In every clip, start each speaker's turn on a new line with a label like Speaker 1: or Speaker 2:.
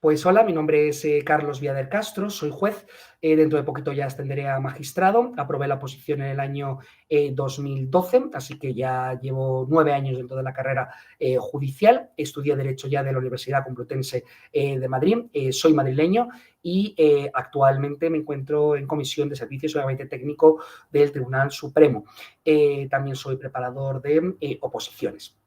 Speaker 1: Pues hola, mi nombre es Carlos Viader Castro, soy juez. Dentro de poquito ya ascenderé a magistrado. Aprobé la oposición en el año 2012, así que ya llevo 9 años dentro de la carrera judicial. Estudié Derecho ya de la Universidad Complutense de Madrid. Soy madrileño y actualmente me encuentro en comisión de servicios obviamente técnico del Tribunal Supremo. También soy preparador de oposiciones.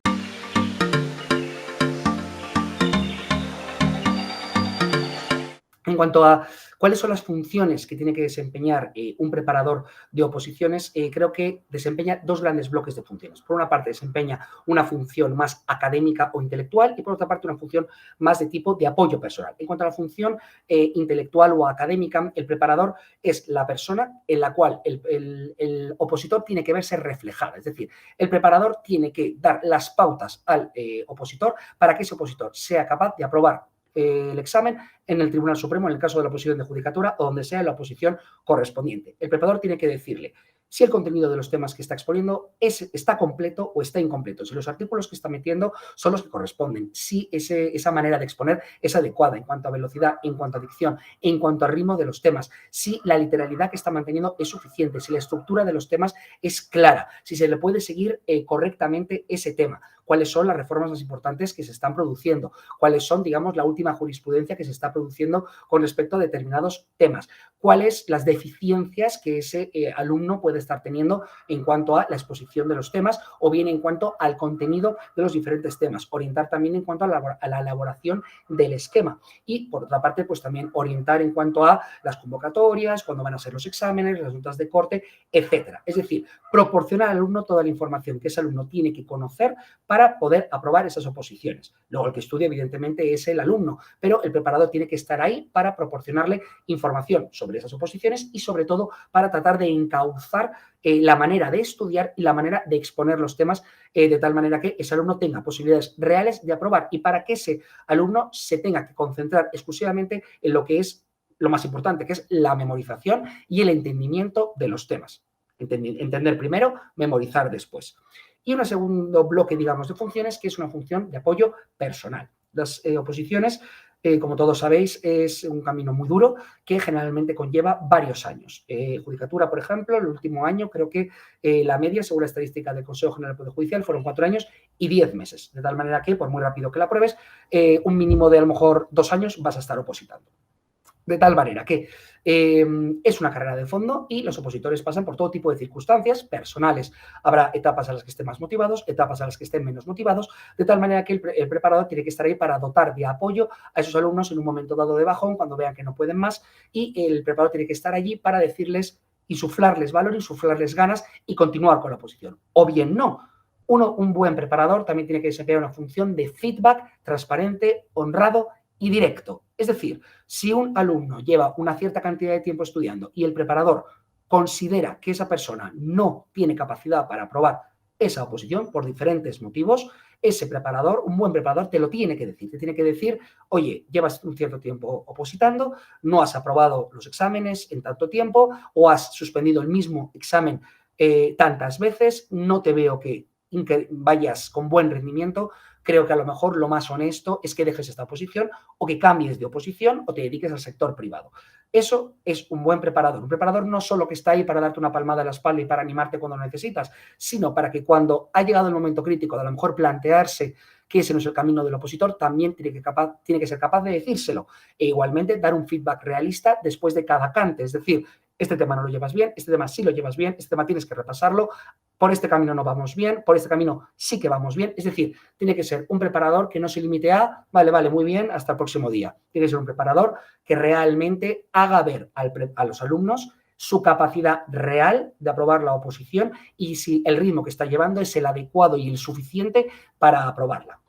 Speaker 1: En cuanto a cuáles son las funciones que tiene que desempeñar un preparador de oposiciones, creo que desempeña dos grandes bloques de funciones. Por una parte, desempeña una función más académica o intelectual y por otra parte, una función más de tipo de apoyo personal. En cuanto a la función intelectual o académica, el preparador es la persona en la cual el opositor tiene que verse reflejado. Es decir, el preparador tiene que dar las pautas al opositor para que ese opositor sea capaz de aprobar el examen en el Tribunal Supremo, en el caso de la oposición de judicatura o donde sea la oposición correspondiente. El preparador tiene que decirle si el contenido de los temas que está exponiendo está completo o está incompleto, si los artículos que está metiendo son los que corresponden, si esa manera de exponer es adecuada en cuanto a velocidad, en cuanto a dicción, en cuanto a ritmo de los temas, si la literalidad que está manteniendo es suficiente, si la estructura de los temas es clara, si se le puede seguir correctamente ese tema, cuáles son las reformas más importantes que se están produciendo, cuáles son, digamos, la última jurisprudencia que se está produciendo con respecto a determinados temas, cuáles las deficiencias que ese alumno puede estar teniendo en cuanto a la exposición de los temas o bien en cuanto al contenido de los diferentes temas, orientar también en cuanto a la elaboración del esquema y, por otra parte, pues también orientar en cuanto a las convocatorias, cuándo van a ser los exámenes, las notas de corte, etcétera. Es decir, proporcionar al alumno toda la información que ese alumno tiene que conocer para poder aprobar esas oposiciones. Luego, el que estudia, evidentemente, es el alumno, pero el preparador tiene que estar ahí para proporcionarle información sobre esas oposiciones y, sobre todo, para tratar de encauzar la manera de estudiar y la manera de exponer los temas de tal manera que ese alumno tenga posibilidades reales de aprobar y para que ese alumno se tenga que concentrar exclusivamente en lo que es lo más importante, que es la memorización y el entendimiento de los temas. Entender primero, memorizar después. Y un segundo bloque, digamos, de funciones, que es una función de apoyo personal. Las oposiciones, como todos sabéis, es un camino muy duro que generalmente conlleva varios años. Judicatura, por ejemplo, el último año, creo que la media, según la estadística del Consejo General del Poder Judicial, fueron 4 años y 10 meses. De tal manera que, por muy rápido que la apruebes, un mínimo de a lo mejor 2 años vas a estar opositando. De tal manera que es una carrera de fondo y los opositores pasan por todo tipo de circunstancias personales. Habrá etapas a las que estén más motivados, etapas a las que estén menos motivados, de tal manera que el preparador tiene que estar ahí para dotar de apoyo a esos alumnos en un momento dado de bajón, cuando vean que no pueden más, y el preparador tiene que estar allí para decirles, insuflarles valor, insuflarles ganas y continuar con la oposición. O bien no. Un buen preparador también tiene que desempeñar una función de feedback transparente, honrado y directo. Es decir, si un alumno lleva una cierta cantidad de tiempo estudiando y el preparador considera que esa persona no tiene capacidad para aprobar esa oposición por diferentes motivos, ese preparador, un buen preparador, te lo tiene que decir. Te tiene que decir, oye, llevas un cierto tiempo opositando, no has aprobado los exámenes en tanto tiempo o has suspendido el mismo examen tantas veces, no te veo que vayas con buen rendimiento, creo que a lo mejor lo más honesto es que dejes esta oposición o que cambies de oposición o te dediques al sector privado. Eso es un buen preparador. Un preparador no solo que está ahí para darte una palmada en la espalda y para animarte cuando lo necesitas, sino para que cuando ha llegado el momento crítico de a lo mejor plantearse que ese no es el camino del opositor, también tiene que ser capaz de decírselo. E igualmente dar un feedback realista después de cada cante. Es decir, este tema no lo llevas bien, este tema sí lo llevas bien, este tema tienes que repasarlo, por este camino no vamos bien, por este camino sí que vamos bien. Es decir, tiene que ser un preparador que no se limite a, vale, muy bien, hasta el próximo día. Tiene que ser un preparador que realmente haga ver a los alumnos su capacidad real de aprobar la oposición y si el ritmo que está llevando es el adecuado y el suficiente para aprobarla.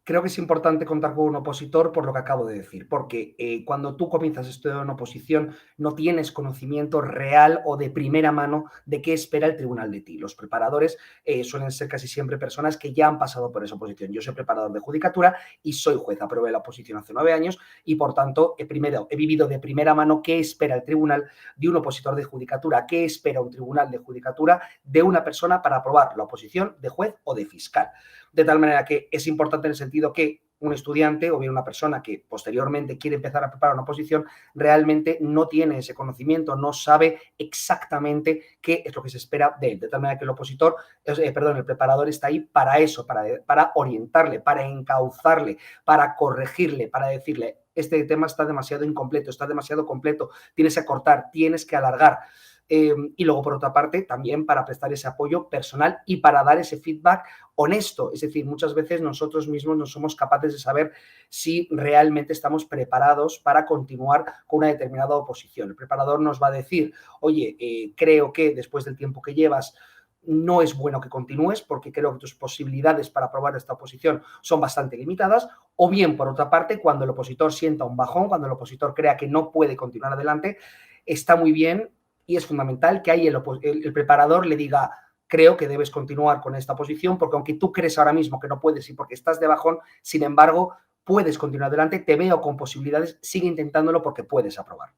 Speaker 1: Creo que es importante contar con un opositor por lo que acabo de decir, porque cuando tú comienzas a estudiar una oposición no tienes conocimiento real o de primera mano de qué espera el tribunal de ti. Los preparadores suelen ser casi siempre personas que ya han pasado por esa oposición. Yo soy preparador de judicatura y soy juez. Aprobé la oposición hace 9 años y, por tanto, primero he vivido de primera mano qué espera el tribunal de un opositor de judicatura, qué espera un tribunal de judicatura de una persona para aprobar la oposición de juez o de fiscal. De tal manera que es importante en el sentido que un estudiante o bien una persona que posteriormente quiere empezar a preparar una oposición realmente no tiene ese conocimiento, no sabe exactamente qué es lo que se espera de él. De tal manera que el opositor, el preparador está ahí para eso, para orientarle, para encauzarle, para corregirle, para decirle, este tema está demasiado incompleto, está demasiado completo, tienes que acortar, tienes que alargar. Y luego, por otra parte, también para prestar ese apoyo personal y para dar ese feedback honesto. Es decir, muchas veces nosotros mismos no somos capaces de saber si realmente estamos preparados para continuar con una determinada oposición. El preparador nos va a decir, oye, creo que después del tiempo que llevas, no es bueno que continúes porque creo que tus posibilidades para aprobar esta oposición son bastante limitadas, o bien, por otra parte, cuando el opositor sienta un bajón, cuando el opositor crea que no puede continuar adelante, está muy bien y es fundamental que ahí el preparador le diga, creo que debes continuar con esta posición porque aunque tú crees ahora mismo que no puedes y porque estás de bajón, sin embargo, puedes continuar adelante, te veo con posibilidades, sigue intentándolo porque puedes aprobar.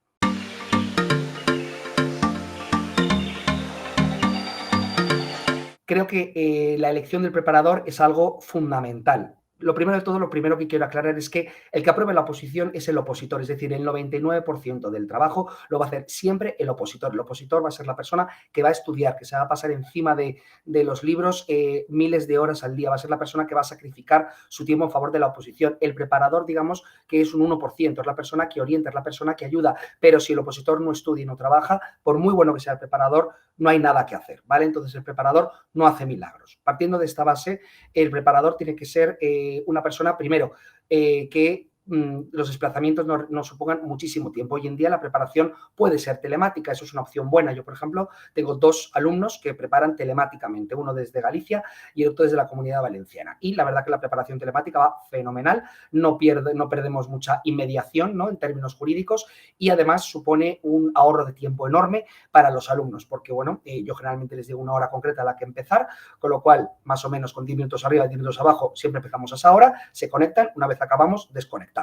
Speaker 1: Creo que la elección del preparador es algo fundamental. Lo primero de todo, lo primero que quiero aclarar es que el que apruebe la oposición es el opositor, es decir, el 99% del trabajo lo va a hacer siempre el opositor. El opositor va a ser la persona que va a estudiar, que se va a pasar encima de los libros miles de horas al día, va a ser la persona que va a sacrificar su tiempo en favor de la oposición. El preparador, digamos, que es un 1%, es la persona que orienta, es la persona que ayuda, pero si el opositor no estudia y no trabaja, por muy bueno que sea el preparador, no hay nada que hacer, ¿vale? Entonces el preparador no hace milagros. Partiendo de esta base, el preparador tiene que ser una persona, primero, que los desplazamientos no supongan muchísimo tiempo. Hoy en día la preparación puede ser telemática, eso es una opción buena. Yo, por ejemplo, tengo 2 alumnos que preparan telemáticamente, uno desde Galicia y el otro desde la Comunidad Valenciana. Y la verdad que la preparación telemática va fenomenal, no perdemos mucha inmediación, ¿no?, en términos jurídicos, y además supone un ahorro de tiempo enorme para los alumnos, porque bueno, yo generalmente les digo una hora concreta a la que empezar, con lo cual más o menos con 10 minutos arriba, 10 minutos abajo, siempre empezamos a esa hora, se conectan, una vez acabamos, desconectamos.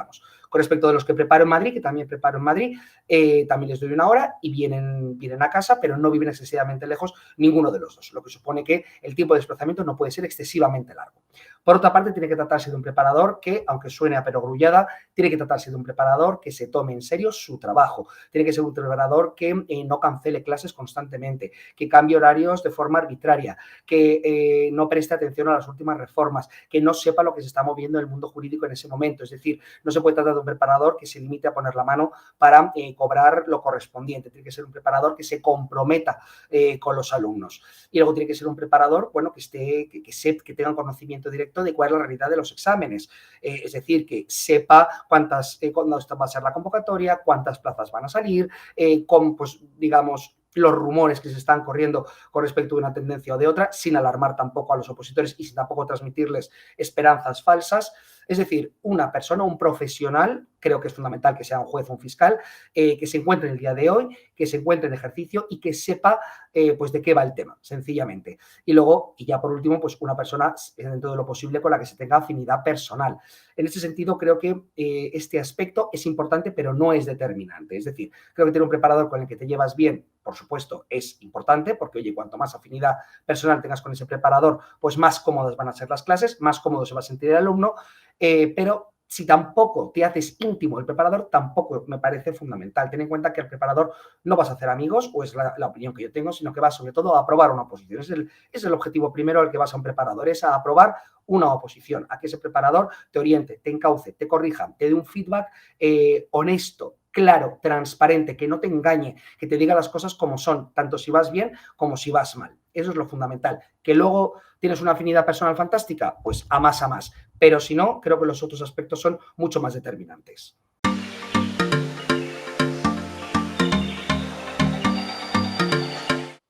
Speaker 1: Con respecto de los que preparo en Madrid, que también preparo en Madrid, también les doy una hora y vienen a casa, pero no viven excesivamente lejos ninguno de los dos, lo que supone que el tiempo de desplazamiento no puede ser excesivamente largo. Por otra parte, tiene que tratarse de un preparador que, aunque suene a perogrullada, tiene que tratarse de un preparador que se tome en serio su trabajo, tiene que ser un preparador que no cancele clases constantemente, que cambie horarios de forma arbitraria, que no preste atención a las últimas reformas, que no sepa lo que se está moviendo en el mundo jurídico en ese momento. Es decir, no se puede tratar de un preparador que se limite a poner la mano para cobrar lo correspondiente. Tiene que ser un preparador que se comprometa con los alumnos. Y luego tiene que ser un preparador, bueno, que tenga conocimiento directo de cuál es la realidad de los exámenes. Es decir, que sepa cuándo va a ser la convocatoria, cuántas plazas van a salir, pues, digamos, los rumores que se están corriendo con respecto a una tendencia o de otra, sin alarmar tampoco a los opositores y sin tampoco transmitirles esperanzas falsas. Es decir, una persona, un profesional, creo que es fundamental que sea un juez o un fiscal, que se encuentre en el día de hoy, que se encuentre en ejercicio y que sepa pues de qué va el tema, sencillamente. Y luego, y ya por último, pues una persona dentro de lo posible con la que se tenga afinidad personal. En ese sentido, creo que este aspecto es importante, pero no es determinante. Es decir, creo que tener un preparador con el que te llevas bien, por supuesto, es importante, porque, oye, cuanto más afinidad personal tengas con ese preparador, pues más cómodas van a ser las clases, más cómodo se va a sentir el alumno, pero si tampoco te haces íntimo el preparador, tampoco me parece fundamental. Ten en cuenta que el preparador no vas a hacer amigos, o es la opinión que yo tengo, sino que vas sobre todo a aprobar una oposición. Es el objetivo primero al que vas a un preparador, es a aprobar una oposición, a que ese preparador te oriente, te encauce, te corrija, te dé un feedback honesto, claro, transparente, que no te engañe, que te diga las cosas como son, tanto si vas bien como si vas mal. Eso es lo fundamental. Que luego tienes una afinidad personal fantástica, pues a más a más. Pero si no, creo que los otros aspectos son mucho más determinantes.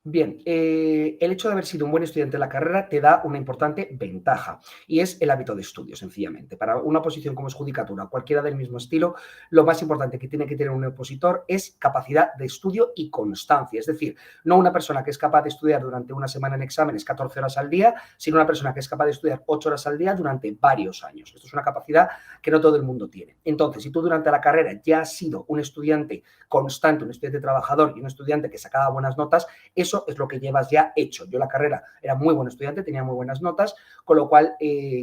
Speaker 1: Bien, el hecho de haber sido un buen estudiante de la carrera te da una importante ventaja y es el hábito de estudio, sencillamente. Para una oposición como es judicatura, cualquiera del mismo estilo, lo más importante que tiene que tener un opositor es capacidad de estudio y constancia. Es decir, no una persona que es capaz de estudiar durante una semana en exámenes 14 horas al día, sino una persona que es capaz de estudiar 8 horas al día durante varios años. Esto es una capacidad que no todo el mundo tiene. Entonces, si tú durante la carrera ya has sido un estudiante constante, un estudiante trabajador y un estudiante que sacaba buenas notas, eso es lo que llevas ya hecho. Yo en la carrera era muy buen estudiante, tenía muy buenas notas, con lo cual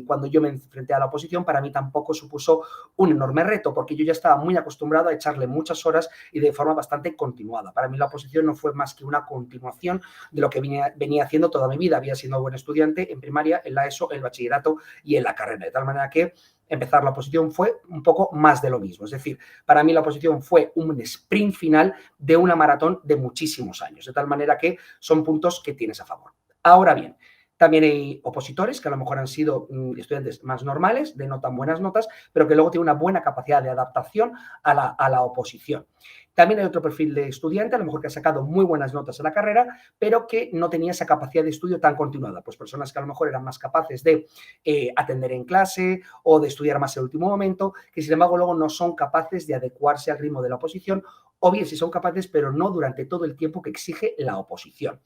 Speaker 1: cuando yo me enfrenté a la oposición, para mí tampoco supuso un enorme reto, porque yo ya estaba muy acostumbrado a echarle muchas horas y de forma bastante continuada. Para mí la oposición no fue más que una continuación de lo que venía haciendo toda mi vida. Había sido buen estudiante en primaria, en la ESO, en el bachillerato y en la carrera, de tal manera que empezar la oposición fue un poco más de lo mismo. Es decir, para mí la oposición fue un sprint final de una maratón de muchísimos años, de tal manera que son puntos que tienes a favor. Ahora bien, también hay opositores que a lo mejor han sido estudiantes más normales, de no tan buenas notas, pero que luego tienen una buena capacidad de adaptación a la oposición. También hay otro perfil de estudiante, a lo mejor que ha sacado muy buenas notas en la carrera, pero que no tenía esa capacidad de estudio tan continuada. Pues personas que a lo mejor eran más capaces de atender en clase o de estudiar más en el último momento, que sin embargo luego no son capaces de adecuarse al ritmo de la oposición, o bien si son capaces, pero no durante todo el tiempo que exige la oposición.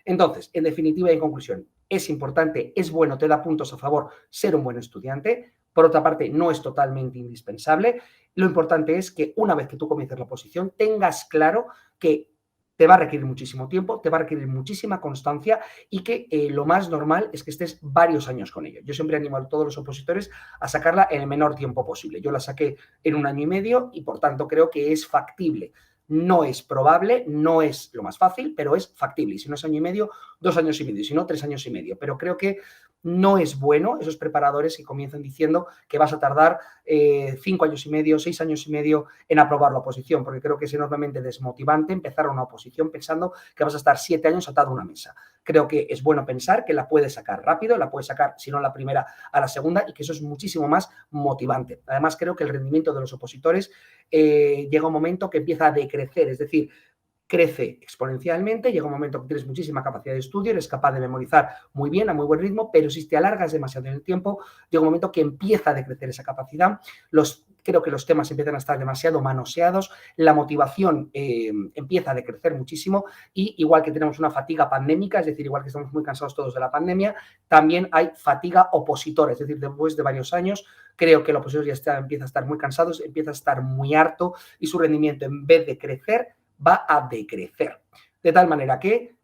Speaker 1: Entonces, en definitiva y en conclusión, es importante, es bueno, te da puntos a favor ser un buen estudiante. Por otra parte, no es totalmente indispensable. Lo importante es que una vez que tú comiences la oposición, tengas claro que te va a requerir muchísimo tiempo, te va a requerir muchísima constancia y que lo más normal es que estés varios años con ello. Yo siempre animo a todos los opositores a sacarla en el menor tiempo posible. Yo la saqué en 1 año y medio y por tanto creo que es factible. No es probable, no es lo más fácil, pero es factible. Y si no es 1 año y medio, 2 años y medio, y si no, 3 años y medio. Pero creo que no es bueno esos preparadores que comienzan diciendo que vas a tardar 5 años y medio, 6 años y medio en aprobar la oposición, porque creo que es enormemente desmotivante empezar una oposición pensando que vas a estar 7 años atado a una mesa. Creo que es bueno pensar que la puedes sacar rápido, la puedes sacar, si no la primera, a la segunda, y que eso es muchísimo más motivante. Además, creo que el rendimiento de los opositores llega un momento que empieza a decrecer, es decir, crece exponencialmente, llega un momento que tienes muchísima capacidad de estudio, eres capaz de memorizar muy bien, a muy buen ritmo, pero si te alargas demasiado en el tiempo, llega un momento que empieza a decrecer esa capacidad, creo que los temas empiezan a estar demasiado manoseados, la motivación empieza a decrecer muchísimo y igual que tenemos una fatiga pandémica, es decir, igual que estamos muy cansados todos de la pandemia, también hay fatiga opositora, es decir, después de varios años, creo que el opositor empieza a estar muy cansado, empieza a estar muy harto y su rendimiento en vez de crecer, va a decrecer. De tal manera que,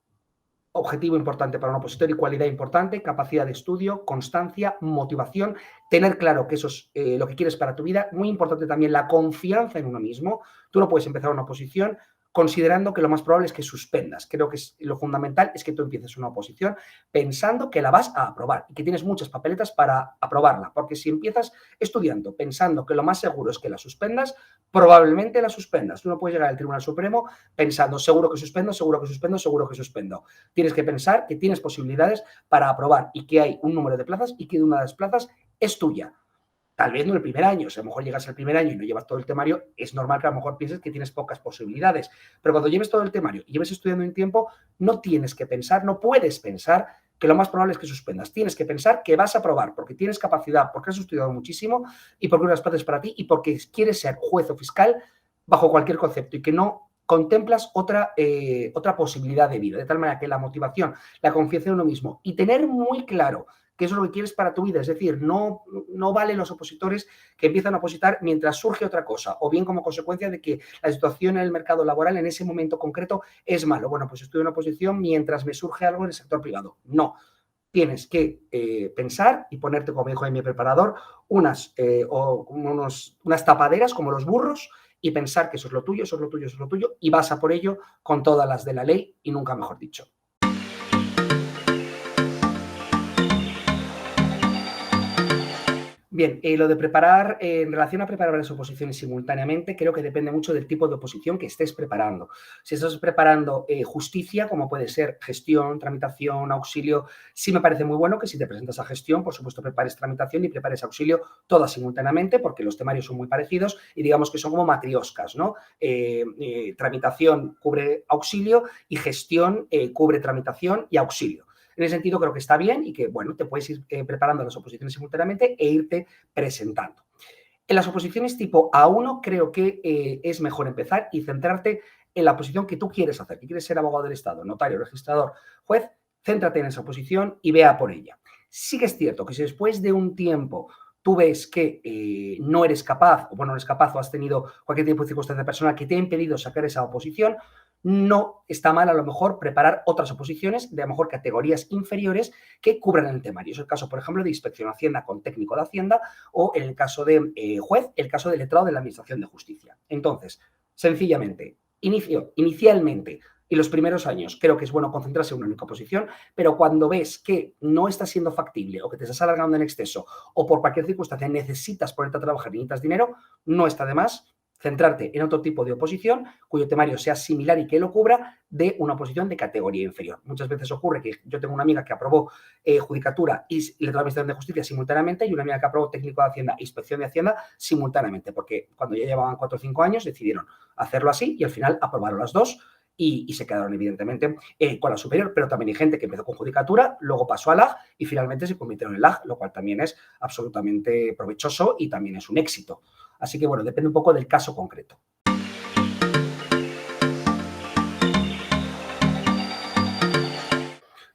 Speaker 1: objetivo importante para un opositor y cualidad importante, capacidad de estudio, constancia, motivación, tener claro que eso es lo que quieres para tu vida. Muy importante también la confianza en uno mismo. Tú no puedes empezar una oposición considerando que lo más probable es que suspendas. Creo que lo fundamental es que tú empieces una oposición pensando que la vas a aprobar y que tienes muchas papeletas para aprobarla, porque si empiezas estudiando pensando que lo más seguro es que la suspendas, probablemente la suspendas. Tú no puedes llegar al Tribunal Supremo pensando seguro que suspendo, seguro que suspendo, seguro que suspendo. Tienes que pensar que tienes posibilidades para aprobar y que hay un número de plazas y que una de las plazas es tuya. Tal vez no el primer año, si a lo mejor llegas al primer año y no llevas todo el temario, es normal que a lo mejor pienses que tienes pocas posibilidades. Pero cuando lleves todo el temario y lleves estudiando un tiempo, no tienes que pensar, no puedes pensar que lo más probable es que suspendas. Tienes que pensar que vas a aprobar porque tienes capacidad, porque has estudiado muchísimo y porque unas plazas para ti y porque quieres ser juez o fiscal bajo cualquier concepto y que no contemplas otra posibilidad de vida. De tal manera que la motivación, la confianza en uno mismo y tener muy claro que eso es lo que quieres para tu vida. Es decir, no valen los opositores que empiezan a opositar mientras surge otra cosa, o bien como consecuencia de que la situación en el mercado laboral en ese momento concreto es malo. Bueno, pues estoy en una oposición mientras me surge algo en el sector privado. No. Tienes que pensar y ponerte, como dijo mi preparador, unas tapaderas como los burros y pensar que eso es lo tuyo, eso es lo tuyo, eso es lo tuyo, y vas a por ello con todas las de la ley y nunca mejor dicho. Bien, lo de preparar, en relación a preparar varias oposiciones simultáneamente, creo que depende mucho del tipo de oposición que estés preparando. Si estás preparando justicia, como puede ser gestión, tramitación, auxilio, sí me parece muy bueno que si te presentas a gestión, por supuesto, prepares tramitación y prepares auxilio todas simultáneamente, porque los temarios son muy parecidos y digamos que son como matrioscas, ¿no? Tramitación cubre auxilio y gestión cubre tramitación y auxilio. En ese sentido, creo que está bien y que, bueno, te puedes ir preparando las oposiciones simultáneamente e irte presentando. En las oposiciones tipo A1 creo que es mejor empezar y centrarte en la posición que tú quieres hacer. Si quieres ser abogado del Estado, notario, registrador, juez, céntrate en esa posición y vea por ella. Sí que es cierto que si después de un tiempo tú ves que no eres capaz, o bueno, no eres capaz o has tenido cualquier tipo de circunstancia personal que te ha impedido sacar esa oposición, no está mal a lo mejor preparar otras oposiciones de a lo mejor categorías inferiores que cubran el temario. Es el caso, por ejemplo, de Inspección de Hacienda con técnico de Hacienda o en el caso de juez, el caso de letrado de la Administración de Justicia. Entonces, sencillamente, inicialmente y los primeros años creo que es bueno concentrarse en una única posición, pero cuando ves que no está siendo factible o que te estás alargando en exceso o por cualquier circunstancia necesitas ponerte a trabajar y necesitas dinero, no está de más centrarte en otro tipo de oposición cuyo temario sea similar y que lo cubra de una oposición de categoría inferior. Muchas veces ocurre que yo tengo una amiga que aprobó Judicatura y Letrado de Administración de Justicia simultáneamente y una amiga que aprobó Técnico de Hacienda e Inspección de Hacienda simultáneamente, porque cuando ya llevaban 4 o 5 años decidieron hacerlo así y al final aprobaron las dos y se quedaron evidentemente con la superior, pero también hay gente que empezó con Judicatura, luego pasó a LAG y finalmente se convirtieron en LAG, lo cual también es absolutamente provechoso y también es un éxito. Así que, bueno, depende un poco del caso concreto.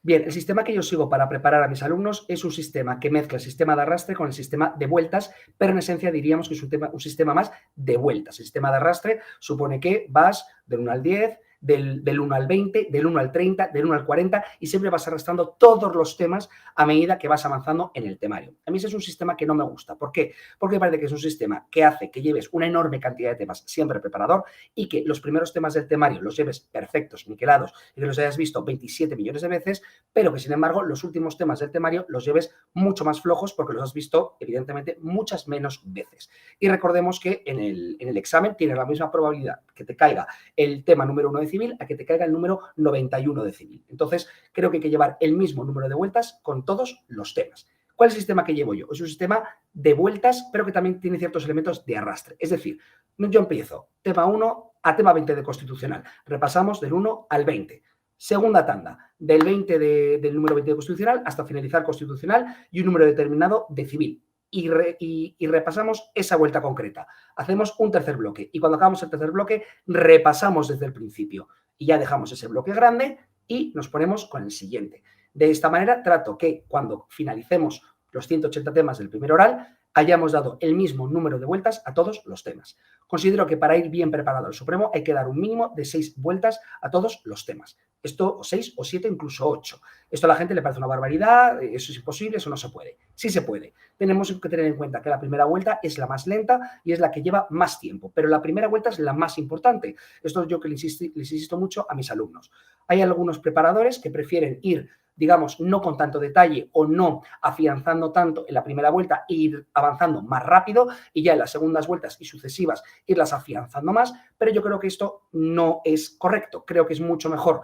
Speaker 1: Bien, el sistema que yo sigo para preparar a mis alumnos es un sistema que mezcla el sistema de arrastre con el sistema de vueltas, pero en esencia diríamos que es un sistema más de vueltas. El sistema de arrastre supone que vas del 1 al 10, del 1 al 20, del 1 al 30, del 1 al 40 y siempre vas arrastrando todos los temas a medida que vas avanzando en el temario. A mí ese es un sistema que no me gusta. ¿Por qué? Porque me parece que es un sistema que hace que lleves una enorme cantidad de temas siempre preparador y que los primeros temas del temario los lleves perfectos, niquelados y que los hayas visto 27 millones de veces, pero que sin embargo los últimos temas del temario los lleves mucho más flojos porque los has visto evidentemente muchas menos veces. Y recordemos que en el examen tienes la misma probabilidad que te caiga el tema número 1 de civil a que te caiga el número 91 de civil. Entonces, creo que hay que llevar el mismo número de vueltas con todos los temas. ¿Cuál es el sistema que llevo yo? Es un sistema de vueltas, pero que también tiene ciertos elementos de arrastre. Es decir, yo empiezo tema 1 a tema 20 de constitucional. Repasamos del 1 al 20. Segunda tanda, del 20 del número 20 de constitucional hasta finalizar constitucional y un número determinado de civil. Y repasamos esa vuelta concreta. Hacemos un tercer bloque y cuando acabamos el tercer bloque repasamos desde el principio y ya dejamos ese bloque grande y nos ponemos con el siguiente. De esta manera trato que cuando finalicemos los 180 temas del primer oral hayamos dado el mismo número de vueltas a todos los temas. Considero que para ir bien preparado al Supremo hay que dar un mínimo de 6 vueltas a todos los temas. Esto, o 6 o 7, incluso 8. Esto a la gente le parece una barbaridad, eso es imposible, eso no se puede. Sí se puede. Tenemos que tener en cuenta que la primera vuelta es la más lenta y es la que lleva más tiempo, pero la primera vuelta es la más importante. Esto es yo que les insisto mucho a mis alumnos. Hay algunos preparadores que prefieren ir, digamos, no con tanto detalle o no afianzando tanto en la primera vuelta e ir avanzando más rápido y ya en las segundas vueltas y sucesivas irlas afianzando más, pero yo creo que esto no es correcto. Creo que es mucho mejor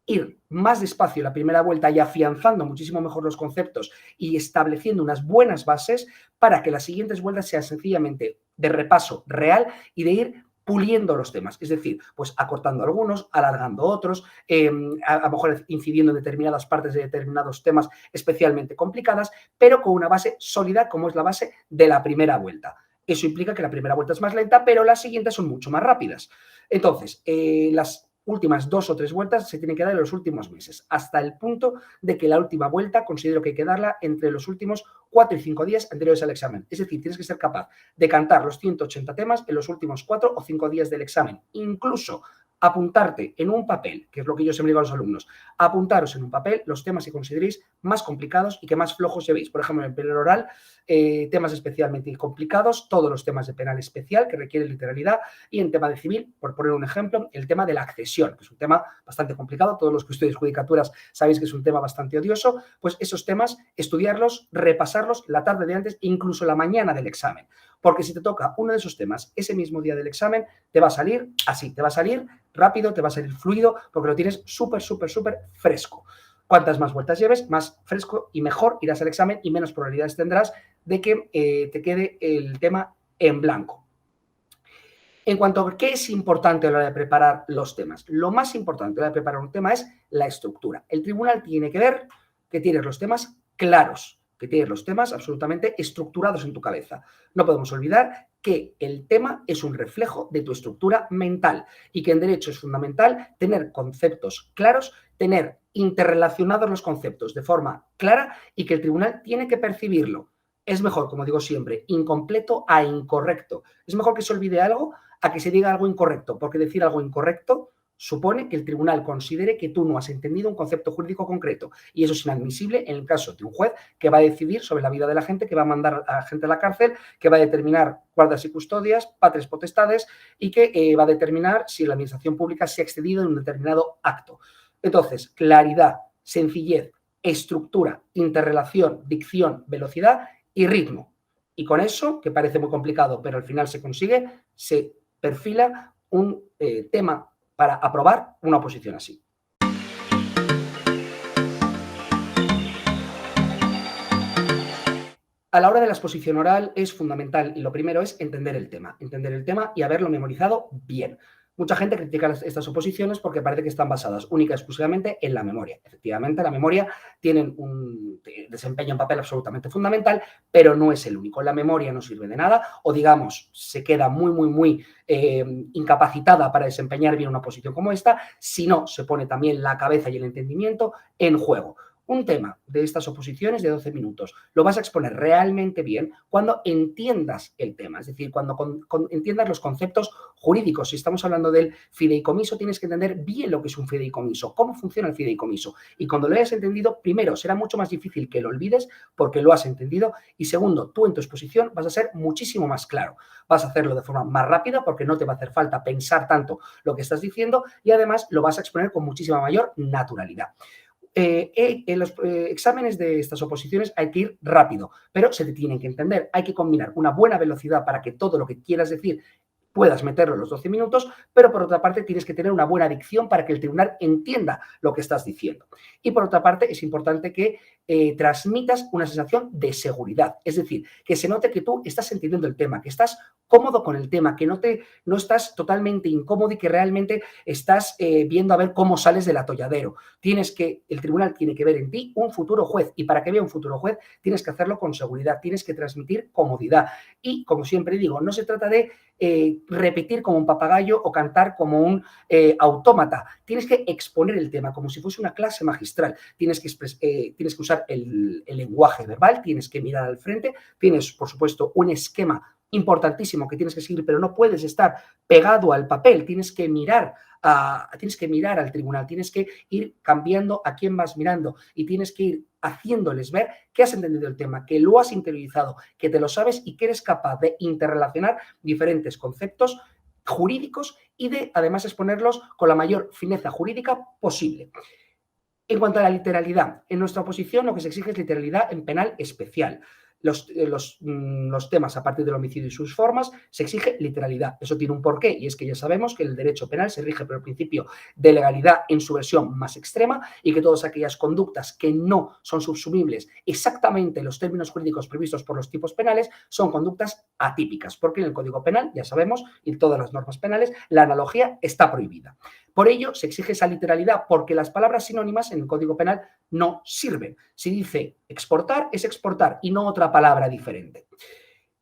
Speaker 1: ir más despacio la primera vuelta y afianzando muchísimo mejor los conceptos y estableciendo unas buenas bases para que las siguientes vueltas sean sencillamente de repaso real y de ir puliendo los temas, es decir, pues acortando algunos, alargando otros, a lo mejor incidiendo en determinadas partes de determinados temas especialmente complicadas, pero con una base sólida como es la base de la primera vuelta. Eso implica que la primera vuelta es más lenta, pero las siguientes son mucho más rápidas. Entonces, las últimas 2 o 3 vueltas se tienen que dar en los últimos meses, hasta el punto de que la última vuelta considero que hay que darla entre los últimos 4 y 5 días anteriores al examen. Es decir, tienes que ser capaz de cantar los 180 temas en los últimos 4 o 5 días del examen. Incluso apuntarte en un papel, que es lo que yo siempre digo a los alumnos, apuntaros en un papel los temas que consideréis más complicados y que más flojos llevéis. Por ejemplo, en el penal oral, temas especialmente complicados, todos los temas de penal especial que requieren literalidad, y en tema de civil, por poner un ejemplo, el tema de la accesión, que es un tema bastante complicado. Todos los que estudiáis judicaturas sabéis que es un tema bastante odioso. Pues esos temas, estudiarlos, repasarlos la tarde de antes, incluso la mañana del examen. Porque si te toca uno de esos temas ese mismo día del examen, te va a salir así, te va a salir rápido, te va a salir fluido, porque lo tienes súper fresco. Cuantas más vueltas lleves, más fresco y mejor irás al examen y menos probabilidades tendrás de que te quede el tema en blanco. En cuanto a qué es importante a la hora de preparar los temas, lo más importante a la hora de preparar un tema es la estructura. El tribunal tiene que ver que tienes los temas claros, que tienes los temas absolutamente estructurados en tu cabeza. No podemos olvidar que el tema es un reflejo de tu estructura mental y que en derecho es fundamental tener conceptos claros, tener interrelacionados los conceptos de forma clara y que el tribunal tiene que percibirlo. Es mejor, como digo siempre, incompleto a incorrecto. Es mejor que se olvide algo a que se diga algo incorrecto, porque decir algo incorrecto supone que el tribunal considere que tú no has entendido un concepto jurídico concreto, y eso es inadmisible en el caso de un juez que va a decidir sobre la vida de la gente, que va a mandar a la gente a la cárcel, que va a determinar guardas y custodias, patres potestades, y que va a determinar si la administración pública se ha excedido en un determinado acto. Entonces, claridad, sencillez, estructura, interrelación, dicción, velocidad y ritmo. Y con eso, que parece muy complicado, pero al final se consigue, se perfila un tema para aprobar una oposición así. A la hora de la exposición oral es fundamental, y lo primero es entender el tema y haberlo memorizado bien. Mucha gente critica estas oposiciones porque parece que están basadas única y exclusivamente en la memoria. Efectivamente, la memoria tiene un desempeño en papel absolutamente fundamental, pero no es el único. La memoria no sirve de nada, o digamos, se queda muy incapacitada para desempeñar bien una oposición como esta, si no se pone también la cabeza y el entendimiento en juego. Un tema de estas oposiciones de 12 minutos lo vas a exponer realmente bien cuando entiendas el tema, es decir, cuando entiendas los conceptos jurídicos. Si estamos hablando del fideicomiso, tienes que entender bien lo que es un fideicomiso, cómo funciona el fideicomiso. Y cuando lo hayas entendido, primero, será mucho más difícil que lo olvides porque lo has entendido, y segundo, tú en tu exposición vas a ser muchísimo más claro. Vas a hacerlo de forma más rápida porque no te va a hacer falta pensar tanto lo que estás diciendo, y además lo vas a exponer con muchísima mayor naturalidad. En los exámenes de estas oposiciones hay que ir rápido, pero se te tienen que entender. Hay que combinar una buena velocidad para que todo lo que quieras decir puedas meterlo en los 12 minutos, pero por otra parte tienes que tener una buena dicción para que el tribunal entienda lo que estás diciendo. Y por otra parte es importante que transmitas una sensación de seguridad, es decir, que se note que tú estás entendiendo el tema, que estás cómodo con el tema, que no estás totalmente incómodo y que realmente estás viendo a ver cómo sales del atolladero. El tribunal tiene que ver en ti un futuro juez, y para que vea un futuro juez tienes que hacerlo con seguridad, tienes que transmitir comodidad. Y como siempre digo, no se trata de repetir como un papagayo o cantar como un autómata. Tienes que exponer el tema como si fuese una clase magistral. Tienes que usar el lenguaje verbal, tienes que mirar al frente, tienes, por supuesto, un esquema importantísimo que tienes que seguir, pero no puedes estar pegado al papel, tienes que mirar al tribunal, tienes que ir cambiando a quién vas mirando y tienes que ir haciéndoles ver que has entendido el tema, que lo has interiorizado, que te lo sabes y que eres capaz de interrelacionar diferentes conceptos jurídicos y de además exponerlos con la mayor fineza jurídica posible. En cuanto a la literalidad, en nuestra oposición lo que se exige es literalidad en penal especial. Los temas a partir del homicidio y sus formas se exige literalidad. Eso tiene un porqué, y es que ya sabemos que el derecho penal se rige por el principio de legalidad en su versión más extrema, y que todas aquellas conductas que no son subsumibles exactamente en los términos jurídicos previstos por los tipos penales son conductas atípicas, porque en el Código Penal, ya sabemos, y en todas las normas penales, la analogía está prohibida. Por ello, se exige esa literalidad, porque las palabras sinónimas en el Código Penal no sirven. Si dice exportar, es exportar y no otra palabra diferente.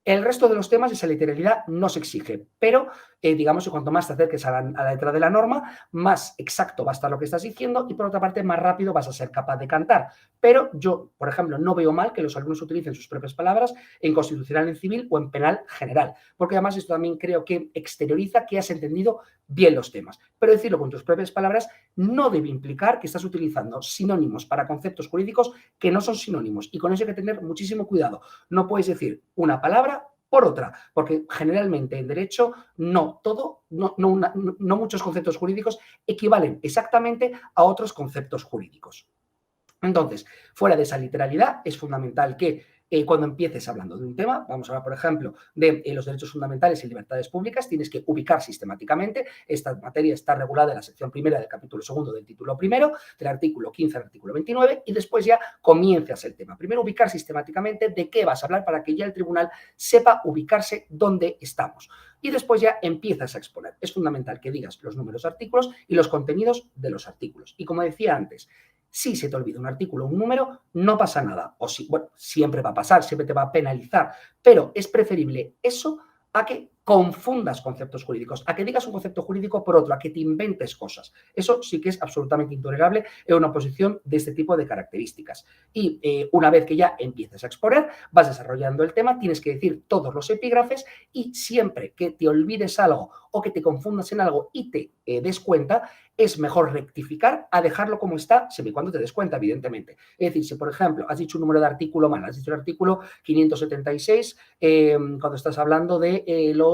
Speaker 1: El resto de los temas, esa literalidad no se exige, pero digamos que cuanto más te acerques a la letra de la norma, más exacto va a estar lo que estás diciendo y por otra parte más rápido vas a ser capaz de cantar. Pero yo, por ejemplo, no veo mal que los alumnos utilicen sus propias palabras en constitucional, en civil o en penal general, porque además esto también creo que exterioriza que has entendido bien los temas. Pero decirlo con tus propias palabras no debe implicar que estás utilizando sinónimos para conceptos jurídicos que no son sinónimos y con eso hay que tener muchísimo cuidado. No puedes decir una palabra por otra, porque generalmente en derecho no todo, no muchos conceptos jurídicos equivalen exactamente a otros conceptos jurídicos. Entonces, fuera de esa literalidad, es fundamental que cuando empieces hablando de un tema, vamos a hablar, por ejemplo, de los derechos fundamentales y libertades públicas, tienes que ubicar sistemáticamente. Esta materia está regulada en la sección primera del capítulo segundo del título primero, del artículo 15 al artículo 29, y después ya comienzas el tema. Primero, ubicar sistemáticamente de qué vas a hablar para que ya el tribunal sepa ubicarse dónde estamos. Y después ya empiezas a exponer. Es fundamental que digas los números de artículos y los contenidos de los artículos. Y como decía antes, si se te olvida un artículo o un número, no pasa nada. O si, bueno, siempre va a pasar, siempre te va a penalizar, pero es preferible eso a que confundas conceptos jurídicos, a que digas un concepto jurídico por otro, a que te inventes cosas. Eso sí que es absolutamente intolerable en una oposición de este tipo de características. Y una vez que ya empiezas a exponer, vas desarrollando el tema, tienes que decir todos los epígrafes y siempre que te olvides algo o que te confundas en algo y te des cuenta, es mejor rectificar a dejarlo como está, siempre y cuando te des cuenta, evidentemente. Es decir, si por ejemplo has dicho un número de artículo mal, has dicho el artículo 576, cuando estás hablando de los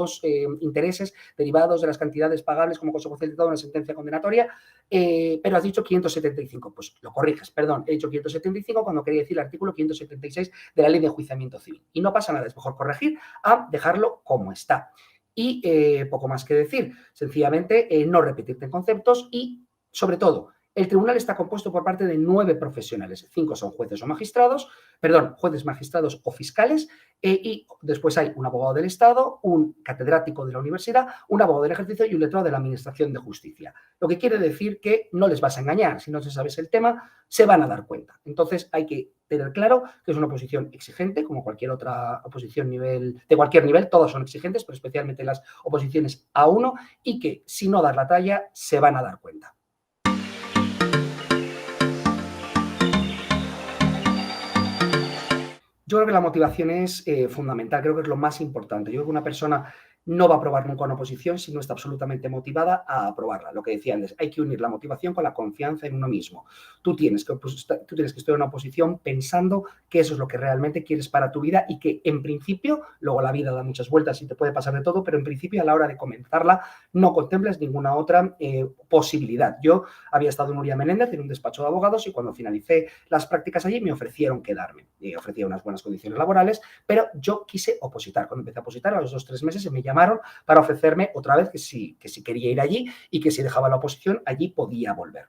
Speaker 1: intereses derivados de las cantidades pagables como consecuencia de toda una sentencia condenatoria, pero has dicho 575, pues lo corriges, perdón, he dicho 575 cuando quería decir el artículo 576 de la Ley de Enjuiciamiento Civil. Y no pasa nada, es mejor corregir a dejarlo como está. Y poco más que decir, sencillamente no repetirte en conceptos y, sobre todo, el tribunal está compuesto por parte de 9 profesionales, 5 son jueces o magistrados, perdón, jueces, magistrados o fiscales, y después hay un abogado del Estado, un catedrático de la universidad, un abogado del ejercicio y un letrado de la Administración de Justicia. Lo que quiere decir que no les vas a engañar, si no se sabes el tema, se van a dar cuenta. Entonces hay que tener claro que es una oposición exigente, como cualquier otra oposición de cualquier nivel, todas son exigentes, pero especialmente las oposiciones A1, y que si no das la talla, se van a dar cuenta. Yo creo que la motivación es fundamental, creo que es lo más importante. Yo creo que una persona no va a aprobar nunca una oposición si no está absolutamente motivada a aprobarla. Lo que decía antes, hay que unir la motivación con la confianza en uno mismo. Tú tienes que estudiar una oposición pensando que eso es lo que realmente quieres para tu vida y que en principio, luego la vida da muchas vueltas y te puede pasar de todo, pero en principio a la hora de comenzarla no contemples ninguna otra posibilidad. Yo había estado en Uría Menéndez en un despacho de abogados y cuando finalicé las prácticas allí me ofrecieron quedarme. Ofrecía unas buenas condiciones laborales, pero yo quise opositar. Cuando empecé a opositar, a los 2 o 3 meses me llamaron para ofrecerme otra vez que si quería ir allí y que si dejaba la oposición, allí podía volver.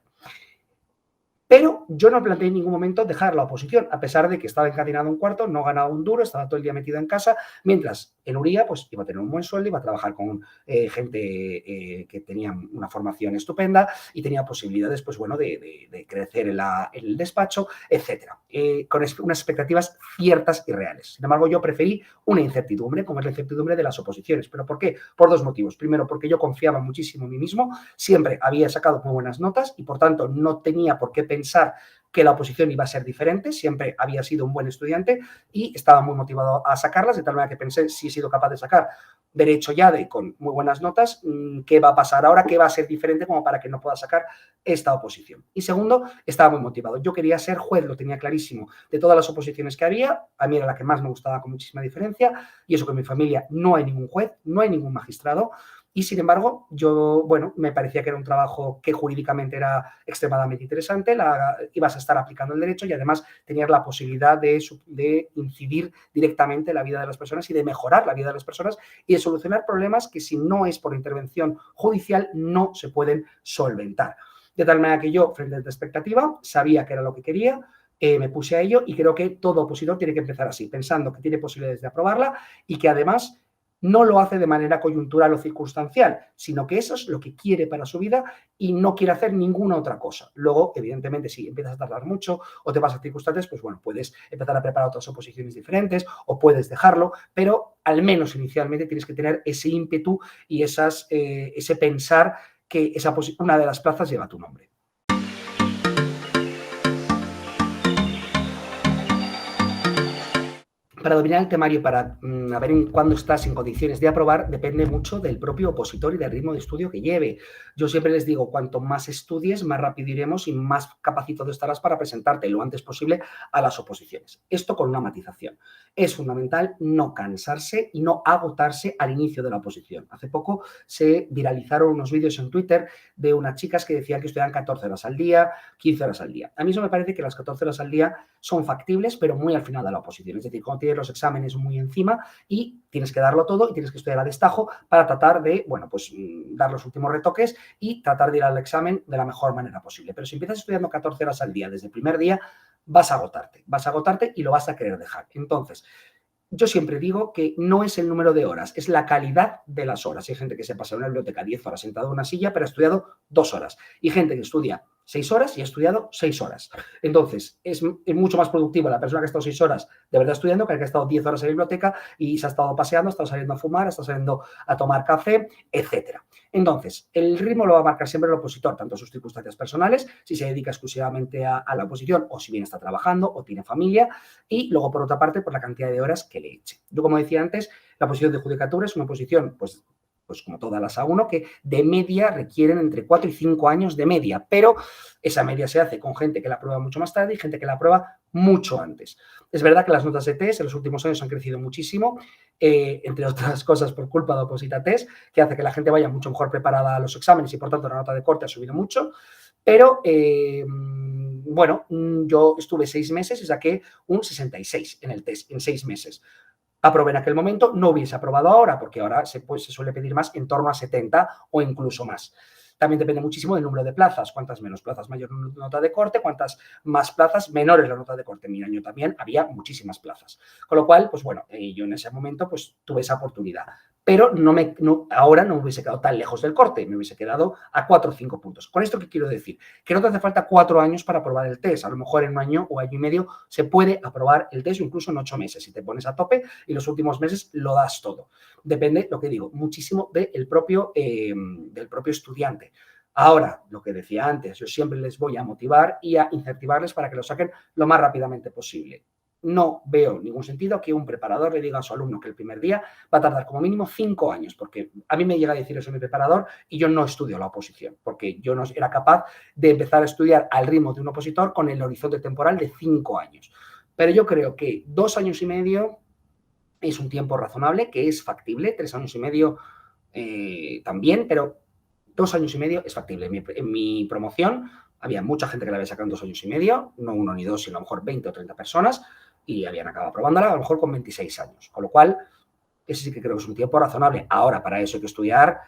Speaker 1: Pero yo no planteé en ningún momento dejar la oposición, a pesar de que estaba encadenado en un cuarto, no ganaba un duro, estaba todo el día metido en casa, mientras en Uría pues iba a tener un buen sueldo, iba a trabajar con gente que tenía una formación estupenda y tenía posibilidades pues, bueno, de crecer en el despacho, etcétera, con unas expectativas ciertas y reales. Sin embargo, yo preferí una incertidumbre, como es la incertidumbre de las oposiciones. ¿Pero por qué? Por 2 motivos. Primero, porque yo confiaba muchísimo en mí mismo, siempre había sacado muy buenas notas y por tanto no tenía por qué pensar que la oposición iba a ser diferente, siempre había sido un buen estudiante y estaba muy motivado a sacarlas, de tal manera que pensé, si he sido capaz de sacar derecho ya con muy buenas notas, ¿qué va a pasar ahora? ¿Qué va a ser diferente como para que no pueda sacar esta oposición? Y segundo, estaba muy motivado. Yo quería ser juez, lo tenía clarísimo. De todas las oposiciones que había, a mí era la que más me gustaba con muchísima diferencia, y eso que en mi familia no hay ningún juez, no hay ningún magistrado, y sin embargo, yo, bueno, me parecía que era un trabajo que jurídicamente era extremadamente interesante, ibas a estar aplicando el derecho y además tenías la posibilidad de incidir directamente en la vida de las personas y de mejorar la vida de las personas y de solucionar problemas que si no es por intervención judicial no se pueden solventar. De tal manera que yo, frente a esta expectativa, sabía que era lo que quería, me puse a ello y creo que todo opositor tiene que empezar así, pensando que tiene posibilidades de aprobarla y que además no lo hace de manera coyuntural o circunstancial, sino que eso es lo que quiere para su vida y no quiere hacer ninguna otra cosa. Luego, evidentemente, si empiezas a tardar mucho o te vas a circunstancias, pues bueno, puedes empezar a preparar otras oposiciones diferentes o puedes dejarlo, pero al menos inicialmente tienes que tener ese ímpetu y ese pensar que una de las plazas lleva tu nombre. Para dominar el temario, para ver en cuándo estás en condiciones de aprobar, depende mucho del propio opositor y del ritmo de estudio que lleve. Yo siempre les digo, cuanto más estudies, más rápido iremos y más capacitado estarás para presentarte lo antes posible a las oposiciones. Esto con una matización. Es fundamental no cansarse y no agotarse al inicio de la oposición. Hace poco se viralizaron unos vídeos en Twitter de unas chicas que decían que estudiaban 14 horas al día, 15 horas al día. A mí eso me parece que las 14 horas al día son factibles, pero muy al final de la oposición. Es decir, cuando tienes los exámenes muy encima y tienes que darlo todo y tienes que estudiar a destajo para tratar de, bueno, pues dar los últimos retoques y tratar de ir al examen de la mejor manera posible. Pero si empiezas estudiando 14 horas al día desde el primer día, vas a agotarte y lo vas a querer dejar. Entonces, yo siempre digo que no es el número de horas, es la calidad de las horas. Hay gente que se pasa en una biblioteca 10 horas sentado en una silla, pero ha estudiado 2 horas. Y gente que estudia 6 horas y ha estudiado 6 horas. Entonces, es mucho más productiva la persona que ha estado 6 horas de verdad estudiando que el que ha estado 10 horas en la biblioteca y se ha estado paseando, ha estado saliendo a fumar, ha estado saliendo a tomar café, etcétera. Entonces, el ritmo lo va a marcar siempre el opositor, tanto sus circunstancias personales, si se dedica exclusivamente a la oposición o si bien está trabajando o tiene familia, y luego, por otra parte, por la cantidad de horas que le eche. Yo, como decía antes, la posición de judicatura es una posición, pues como todas las A1, que de media requieren entre 4 y 5 años de media, pero esa media se hace con gente que la aprueba mucho más tarde y gente que la aprueba mucho antes. Es verdad que las notas de test en los últimos años han crecido muchísimo, entre otras cosas por culpa de Oposita Test, que hace que la gente vaya mucho mejor preparada a los exámenes y por tanto la nota de corte ha subido mucho, pero bueno, yo estuve 6 meses y saqué un 66 en el test, en 6 meses. Aprobé en aquel momento, no hubiese aprobado ahora, porque ahora se suele pedir más en torno a 70 o incluso más. También depende muchísimo del número de plazas. Cuantas menos plazas, mayor nota de corte. Cuantas más plazas, menor es la nota de corte. En mi año también había muchísimas plazas. Con lo cual, pues bueno, yo en ese momento pues tuve esa oportunidad. Pero ahora no me hubiese quedado tan lejos del corte, me hubiese quedado a 4 o 5 puntos. ¿Con esto qué quiero decir? Que no te hace falta 4 años para aprobar el test. A lo mejor en un año o año y medio se puede aprobar el test o incluso en 8 meses. Si te pones a tope y los últimos meses lo das todo. Depende, lo que digo, muchísimo del propio estudiante. Ahora, lo que decía antes, yo siempre les voy a motivar y a incentivarles para que lo saquen lo más rápidamente posible. No veo ningún sentido que un preparador le diga a su alumno que el primer día va a tardar como mínimo 5 años, porque a mí me llega a decir eso mi preparador y yo no estudio la oposición, porque yo no era capaz de empezar a estudiar al ritmo de un opositor con el horizonte temporal de 5 años. Pero yo creo que 2 años y medio es un tiempo razonable, que es factible, 3 años y medio también, pero 2 años y medio es factible. En mi promoción había mucha gente que la había sacado en 2 años y medio, no 1 ni 2, sino a lo mejor 20 o 30 personas, y habían acabado aprobándola a lo mejor con 26 años. Con lo cual, ese sí que creo que es un tiempo razonable. Ahora, para eso hay que estudiar,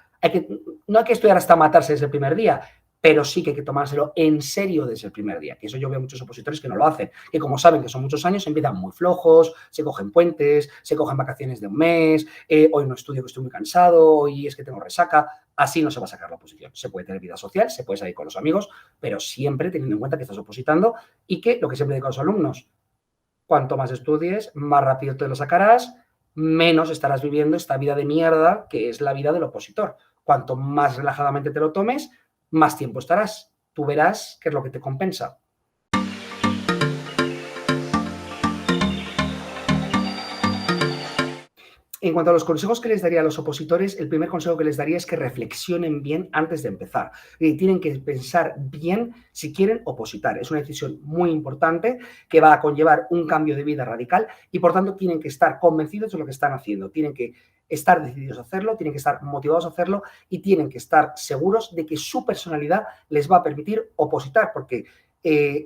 Speaker 1: no hay que estudiar hasta matarse desde el primer día, pero sí que hay que tomárselo en serio desde el primer día, que eso yo veo muchos opositores que no lo hacen, que como saben que son muchos años, empiezan muy flojos, se cogen puentes, se cogen vacaciones de un mes, hoy no estudio que estoy muy cansado, hoy es que tengo resaca, así no se va a sacar la oposición. Se puede tener vida social, se puede salir con los amigos, pero siempre teniendo en cuenta que estás opositando y que lo que siempre digo a los alumnos, cuanto más estudies, más rápido te lo sacarás, menos estarás viviendo esta vida de mierda que es la vida del opositor. Cuanto más relajadamente te lo tomes, más tiempo estarás. Tú verás qué es lo que te compensa. En cuanto a los consejos que les daría a los opositores, el primer consejo que les daría es que reflexionen bien antes de empezar. Tienen que pensar bien si quieren opositar. Es una decisión muy importante que va a conllevar un cambio de vida radical y, por tanto, tienen que estar convencidos de lo que están haciendo. Tienen que estar decididos a hacerlo, tienen que estar motivados a hacerlo y tienen que estar seguros de que su personalidad les va a permitir opositar, porque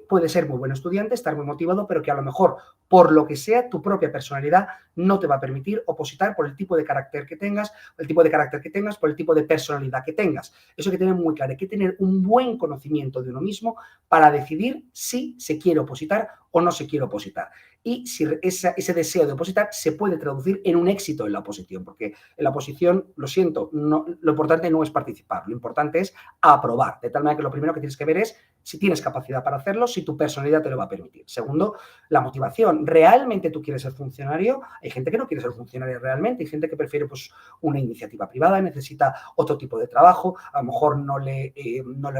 Speaker 1: puede ser muy buen estudiante, estar muy motivado, pero que a lo mejor por lo que sea, tu propia personalidad no te va a permitir opositar por el tipo de carácter que tengas, por el tipo de personalidad que tengas. Eso hay que tener muy claro, hay que tener un buen conocimiento de uno mismo para decidir si se quiere opositar o no se quiere opositar. Y si ese deseo de opositar se puede traducir en un éxito en la oposición, porque en la oposición, lo siento, lo importante no es participar, lo importante es aprobar, de tal manera que lo primero que tienes que ver es si tienes capacidad para hacerlo, si tu personalidad te lo va a permitir. Segundo, la motivación. ¿Realmente tú quieres ser funcionario? Hay gente que no quiere ser funcionario realmente, hay gente que prefiere pues, una iniciativa privada, necesita otro tipo de trabajo, a lo mejor no le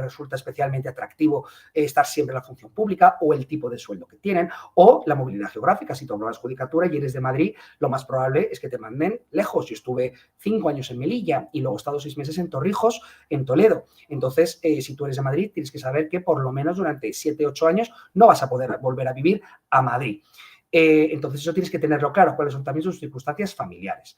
Speaker 1: resulta especialmente atractivo estar siempre en la función pública o el tipo de sueldo que tienen, o la movilidad geográfica. Si tú apruebas judicatura y eres de Madrid, lo más probable es que te manden lejos. Yo estuve 5 años en Melilla y luego he estado 6 meses en Torrijos, en Toledo. Entonces, si tú eres de Madrid, tienes que saber que por lo menos durante 7, 8 años no vas a poder volver a vivir a Madrid. Entonces, eso tienes que tenerlo claro, cuáles son también sus circunstancias familiares.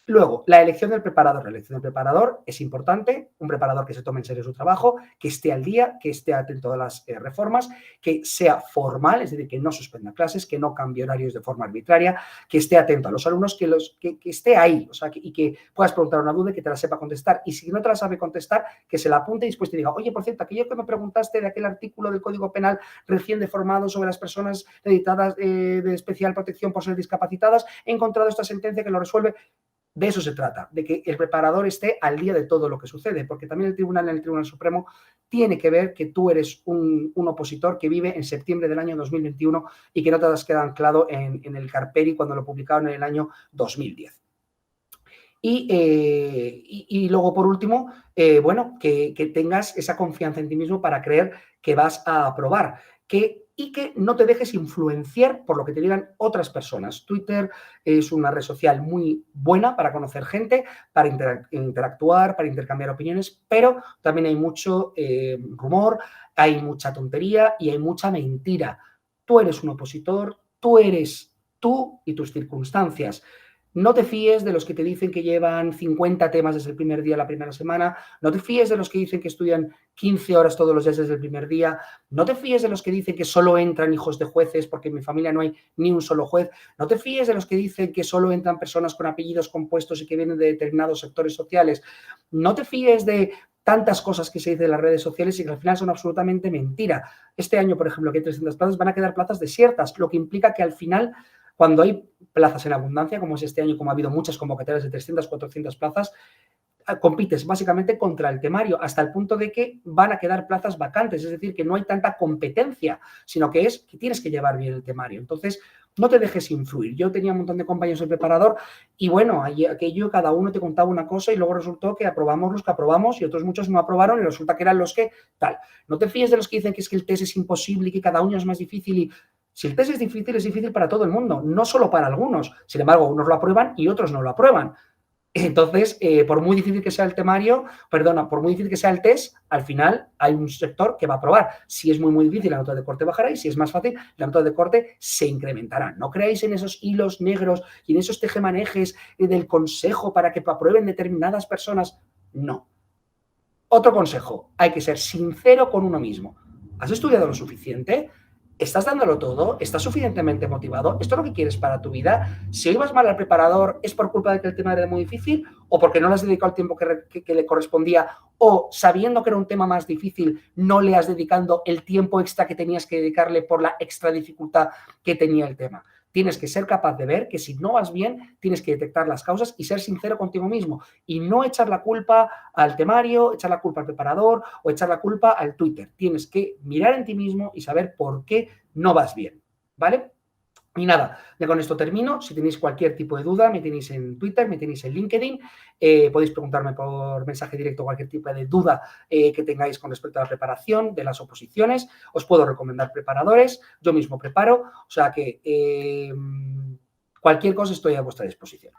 Speaker 1: Luego, la elección del preparador. La elección del preparador es importante, un preparador que se tome en serio su trabajo, que esté al día, que esté atento a las reformas, que sea formal, es decir, que no suspenda clases, que no cambie horarios de forma arbitraria, que esté atento a los alumnos, que esté ahí, o sea, y que puedas preguntar una duda y que te la sepa contestar. Y si no te la sabe contestar, que se la apunte y después te diga, oye, por cierto, aquello que me preguntaste de aquel artículo del Código Penal recién deformado sobre las personas editadas de especial protección por ser discapacitadas, he encontrado esta sentencia que lo resuelve. De eso se trata, de que el preparador esté al día de todo lo que sucede, porque también en el Tribunal Supremo tiene que ver que tú eres un opositor que vive en septiembre del año 2021 y que no te has quedado anclado en el Carperi cuando lo publicaron en el año 2010. Y luego, por último, bueno, que tengas esa confianza en ti mismo para creer que vas a aprobar. Y que no te dejes influenciar por lo que te digan otras personas. Twitter es una red social muy buena para conocer gente, para interactuar, para intercambiar opiniones, pero también hay mucho rumor, hay mucha tontería y hay mucha mentira. Tú eres un opositor, tú eres tú y tus circunstancias. No te fíes de los que te dicen que llevan 50 temas desde el primer día, la primera semana. No te fíes de los que dicen que estudian 15 horas todos los días desde el primer día. No te fíes de los que dicen que solo entran hijos de jueces porque en mi familia no hay ni un solo juez. No te fíes de los que dicen que solo entran personas con apellidos compuestos y que vienen de determinados sectores sociales. No te fíes de tantas cosas que se dicen en las redes sociales y que al final son absolutamente mentira. Este año, por ejemplo, que hay 300 plazas, van a quedar plazas desiertas, lo que implica que al final, cuando hay plazas en abundancia, como es este año, como ha habido muchas convocatorias de 300, 400 plazas, compites básicamente contra el temario, hasta el punto de que van a quedar plazas vacantes, es decir, que no hay tanta competencia, sino que es que tienes que llevar bien el temario. Entonces, no te dejes influir. Yo tenía un montón de compañeros de preparador y bueno, aquello cada uno te contaba una cosa y luego resultó que aprobamos los que aprobamos y otros muchos no aprobaron y resulta que eran los que tal. No te fíes de los que dicen que es que el test es imposible y que cada uno es más difícil y si el test es difícil para todo el mundo, no solo para algunos. Sin embargo, unos lo aprueban y otros no lo aprueban. Entonces, por muy difícil que sea el temario, por muy difícil que sea el test, al final hay un sector que va a aprobar. Si es muy difícil, la nota de corte bajará y si es más fácil, la nota de corte se incrementará. No creáis en esos hilos negros y en esos tejemanejes del consejo para que aprueben determinadas personas. No. Otro consejo, hay que ser sincero con uno mismo. ¿Has estudiado lo suficiente? ¿Estás dándolo todo? ¿Estás suficientemente motivado? ¿Esto es lo que quieres para tu vida? Si hoy vas mal al preparador, ¿es por culpa de que el tema era muy difícil o porque no le has dedicado el tiempo que le correspondía o sabiendo que era un tema más difícil no le has dedicado el tiempo extra que tenías que dedicarle por la extra dificultad que tenía el tema? Tienes que ser capaz de ver que si no vas bien, tienes que detectar las causas y ser sincero contigo mismo y no echar la culpa al temario, echar la culpa al preparador o echar la culpa al Twitter. Tienes que mirar en ti mismo y saber por qué no vas bien, ¿vale? Y nada, ya con esto termino. Si tenéis cualquier tipo de duda, me tenéis en Twitter, me tenéis en LinkedIn. Podéis preguntarme por mensaje directo cualquier tipo de duda que tengáis con respecto a la preparación de las oposiciones. Os puedo recomendar preparadores. Yo mismo preparo. O sea que cualquier cosa estoy a vuestra disposición.